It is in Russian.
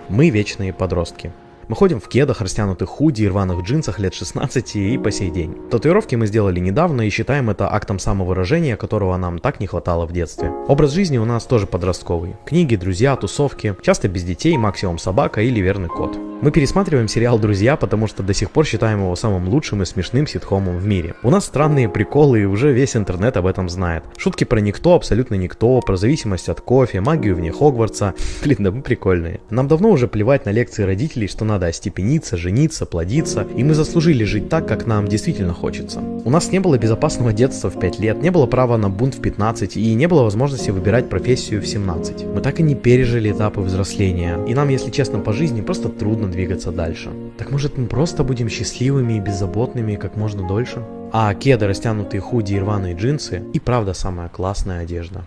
Мы вечные подростки. Мы ходим в кедах, растянутых худи и рваных джинсах лет 16 и по сей день. Татуировки мы сделали недавно и считаем это актом самовыражения, которого нам так не хватало в детстве. Образ жизни у нас тоже подростковый. Книги, друзья, тусовки, часто без детей, максимум собака или верный кот. Мы пересматриваем сериал «Друзья», потому что до сих пор считаем его самым лучшим и смешным ситкомом в мире. У нас странные приколы, и уже весь интернет об этом знает. Шутки про никто, абсолютно никто, про зависимость от кофе, магию вне Хогвартса. Блин, да мы прикольные. Нам давно уже плевать на лекции родителей, что надо остепениться, жениться, плодиться, и мы заслужили жить так, как нам действительно хочется. У нас не было безопасного детства в 5 лет, не было права на бунт в 15 и не было возможности выбирать профессию в 17. Мы так и не пережили этапы взросления, и нам, если честно, по жизни просто трудно двигаться дальше. Так может мы просто будем счастливыми и беззаботными как можно дольше? А кеды, растянутые худи и рваные джинсы и правда самая классная одежда.